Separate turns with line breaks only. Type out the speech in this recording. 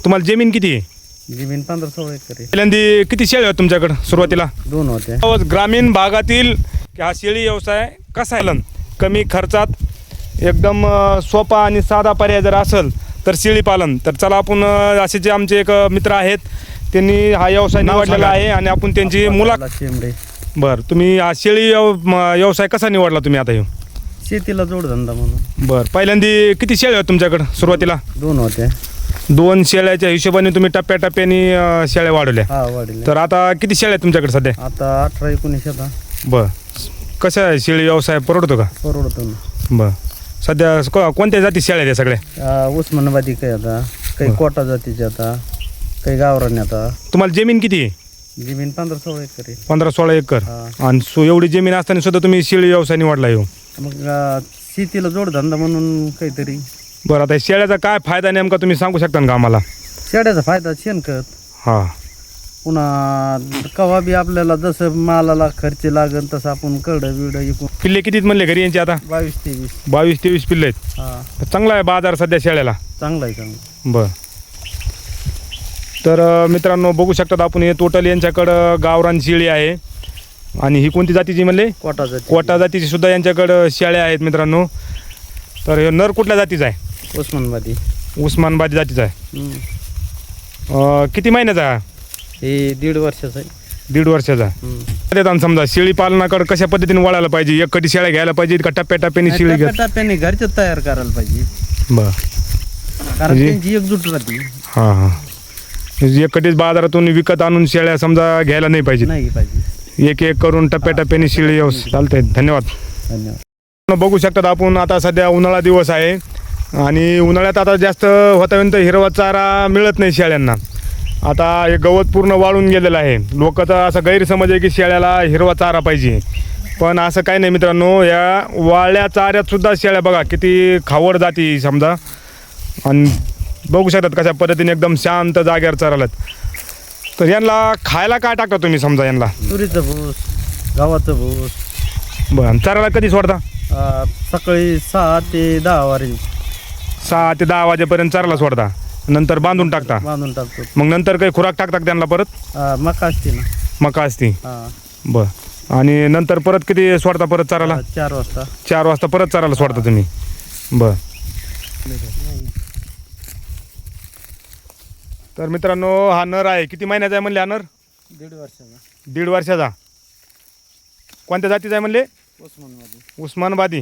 तुम्हाला जमीन किती आहे?
जमीन 15-16 एकर आहे.
पहिल्यांदा किती शेळ्या आहेत तुमच्याकडे सुरुवातीला?
2 होत्या.
ग्रामीण भागातील हा शेळी व्यवसाय कसा आहे? कमी खर्चात एकदम सोपा आणि साधा पर्याय जर असेल तर शेळी पालन. तर चला आपण असे जे आमचे एक मित्र आहेत त्यांनी हा व्यवसाय निवडलेला आहे आणि आपण त्यांची मुलाखत. बरं, तुम्ही हा शेळी व्यवसाय कसा निवडला तुम्ही आता?
शेतीला जोडधंदा म्हणून.
बरं, पहिल्यांदा किती शेळ्या आहेत तुमच्याकडे सुरुवातीला?
2 होत्या.
2 शेळ्याच्या हिशोबाने तुम्ही टप्प्याटप्प्याने शेळ्या वाढवल्या.
हा वाढले.
तर आता किती शेळ्या आहेत तुमच्याकडे सध्या?
आता 18-19 आता.
बरं, कसं आहे शेळी व्यवसाय परवडतो का?
परवडतो ना.
बरं, सध्या कोणत्या जाती शेळ्या आहेत सगळ्या?
उस्मानाबादी काही आता, काही कोटा जातीचे आता, काही गावरान आता.
तुम्हाला जमीन किती आहे?
जमीन 15-16 एकर आहे.
15-16 एकर.
हा.
आणि एवढी जमीन असताना सुद्धा तुम्ही शेळी व्यवसाय निवडला येऊ?
मग शेतीला जोडधंदा म्हणून काहीतरी.
बरं, आता शेळ्याचा काय फायदा नेमका तुम्ही सांगू शकता का आम्हाला?
शेळ्याचा फायदा शेणखत.
हां.
पुन्हा कवा बी आपल्याला जसं मालाला खर्च लागेल तसं आपण कडं बिडं इकून.
पिल्ले कितीत म्हणले घरी यांचे आता?
22-23.
22-23 पिल्ले आहेत.
हा,
चांगला आहे बाजार सध्या शेळ्याला.
चांगला आहे चांगला.
बरं, तर मित्रांनो बघू शकतात आपण हे टोटल यांच्याकडं गावरान शेळी आहे. आणि ही कोणती जातीची म्हणले?
कोटा जाती.
कोटा जातीची सुद्धा यांच्याकडं शेळ्या आहेत मित्रांनो. तर हे नर कुठल्या जातीचा आहे?
उस्मानाबादी.
उस्मानाबादी जातीचा आहे. किती महिन्याचा आहे?
हे 1.5 वर्षाचं आहे.
1.5 वर्षाचा. देतात समजा शेळी पालनाकडे कशा पद्धतीने वळायला पाहिजे? एक कटी शेळ्या घ्यायला पाहिजे का टप्प्याटप्प्याने शेळी घ्या?
टप्प्याने घरचे तयार करायला पाहिजे.
बरं,
कारण त्यांची एकजूट राहते.
हां हां. एक कटीच बाजारातून विकत आणून शेळ्या समजा घ्यायला नाही पाहिजे.
नाही पाहिजे.
एक एक करून टप्प्याटप्प्याने शेळी व्यवसाय चालतंय. धन्यवाद.
धन्यवाद.
बघू शकतात आपण आता सध्या उन्हाळा दिवस आहे आणि उन्हाळ्यात आता जास्त होतापर्यंत हिरवा चारा मिळत नाही शेळ्यांना. आता हे गवत पूर्ण वाळून गेलेलं आहे. लोक तर असा गैरसमज आहे की शेळ्याला हिरवा चारा पाहिजे, पण असं काही नाही मित्रांनो. या वाळल्या चाऱ्यात सुद्धा शेळ्या बघा किती खावड जाती समजा. आणि बघू शकतात कशा पद्धतीने एकदम शांत जागेवर चरालात. तर यांना खायला काय टाकता तुम्ही समजा यांना?
तुरीचं भूस, गव्हाचं भूस.
बरं, चाराला कधी सोडता?
सकाळी 6 ते 10 वारी.
6 ते 10 वाजेपर्यंत चाराला सोडता, नंतर बांधून टाकता?
बांधून टाकतो.
मग नंतर काही खुराक टाकतात त्यांना परत?
मका असते ना.
मका असते.
हा.
बरं, आणि नंतर परत किती सोडता परत चाराला?
4 वाजता.
4 वाजता परत चाराला सोडता तुम्ही? बरं. तर मित्रांनो हा नर आहे. किती महिन्याचा आहे म्हणले हा नर?
1.5 वर्षाचा.
1.5 वर्षाचा. कोणत्या जातीचा आहे म्हणले?
उस्मानाबादी.
उस्मानाबादी.